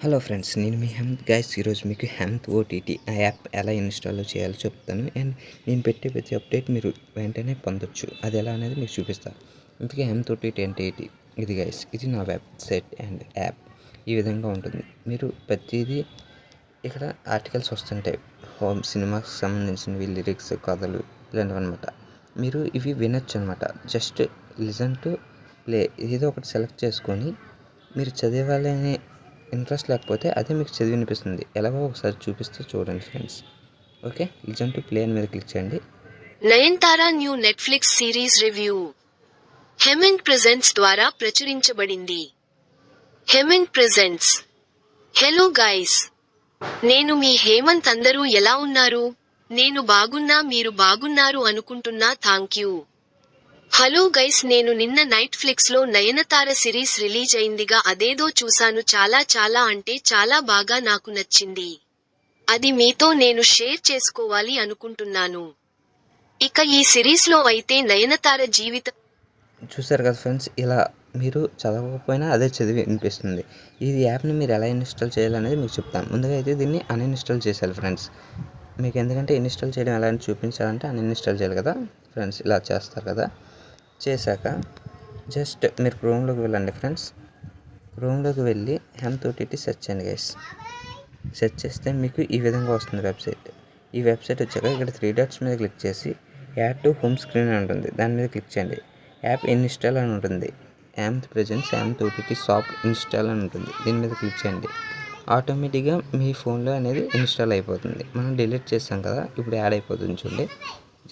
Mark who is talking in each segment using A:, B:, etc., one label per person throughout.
A: Hello friends, నేను మీ హెమ్త్ guys. ఈరోజు మీకు హెమ్త్ ఓటీటీ ఆ యాప్ ఎలా ఇన్స్టాల్ చేయాలో చెప్తాను. అండ్ నేను పెట్టే ప్రతి అప్డేట్ మీరు వెంటనే పొందొచ్చు. అది ఎలా అనేది మీకు చూపిస్తాను. ఇందుకే హెమ్త్ ఓటీటీ అంటే ఏంటి? ఇది గైస్, ఇది నా వెబ్సైట్ అండ్ యాప్. ఈ విధంగా ఉంటుంది. మీరు ప్రతిదీ ఇక్కడ ఆర్టికల్స్ వస్తుంటాయి. హోమ్ సినిమాకి సంబంధించినవి, లిరిక్స్, కథలు ఇలాంటివి అనమాట. మీరు ఇవి వినొచ్చు అనమాట. Just listen to play. ఏదో ఒకటి సెలెక్ట్ చేసుకొని మీరు చదివాలనే ఇంట్రెస్ట్ లేకపోతే అదే మీకు చదివి వినిపిస్తుంది. ఎలాగో ఒకసారి చూపిస్తే చూడండి friends. Okay, listen to play అని మీద క్లిక్ చేయండి.
B: Nayanthara new Netflix series review Hemant presents ద్వారా ప్రచురించబడింది. హెమెంట్ ప్రెజెంట్స్. హలో గైస్, నేను మీ హేమంత్. అందరూ ఎలా ఉన్నారు? నేను బాగున్నా, మీరు బాగున్నారు అనుకుంటున్నా. థాంక్యూ. హలో గైస్, నేను నిన్న నెట్ఫ్లిక్స్ లో నయనతార సిరీస్ రిలీజ్ అయిందిగా, అదేదో చూసాను. చాలా అంటే చాలా బాగా నాకు నచ్చింది. అది మీతో నేను షేర్ చేసుకోవాలి అనుకుంటున్నాను. ఇక ఈ సిరీస్ లో అయితే నయనతార జీవితం
A: చూసారు కదా ఫ్రెండ్స్, ఇలా మీరు చదవకపోయినా అదే చదివి వినిపిస్తుంది. ఈ యాప్ని మీరు ఎలా ఇన్స్టాల్ చేయాలనేది మీకు చెప్తాను. ముందుగా అయితే దీన్ని అన్ఇన్స్టాల్ చేసేయాలి ఫ్రెండ్స్. మీకు ఎందుకంటే ఇన్స్టాల్ చేయడం ఎలా అని చూపించాలంటే అన్ఇన్స్టాల్ చేయాలి కదా ఫ్రెండ్స్. ఇలా చేస్తారు కదా. చేశాక జస్ట్ మీరు క్రోమ్లోకి వెళ్ళండి ఫ్రెండ్స్. క్రోమ్లోకి వెళ్ళి హెమ్త్ ఓటీటీ సెర్చ్ చేయండి గైస్. సెర్చ్ చేస్తే మీకు ఈ విధంగా వస్తుంది వెబ్సైట్. ఈ వెబ్సైట్ వచ్చాక ఇక్కడ 3 డాట్స్ మీద క్లిక్ చేసి యాడ్ టు హోమ్ స్క్రీన్ అని ఉంటుంది. దాని మీద క్లిక్ చేయండి. యాప్ ఇన్స్టాల్ అని ఉంటుంది. హెమ్త్ ప్రెజెంట్స్ హెమ్త్ ఓటీటీ షాప్ ఇన్స్టాల్ అని ఉంటుంది. దీని మీద క్లిక్ చేయండి. ఆటోమేటిక్గా మీ ఫోన్లో అనేది ఇన్స్టాల్ అయిపోతుంది. మనం డిలీట్ చేస్తాం కదా, ఇప్పుడు యాడ్ అయిపోతుంది చూడండి.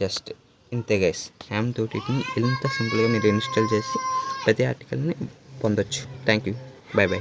A: జస్ట్ ఇంతే గైస్. హెమ్త్ ఓటీటీని ఇంత సింపుల్గా మీరు ఇన్స్టాల్ చేసి ప్రతి ఆర్టికల్ని పొందొచ్చు. Thank you. By by.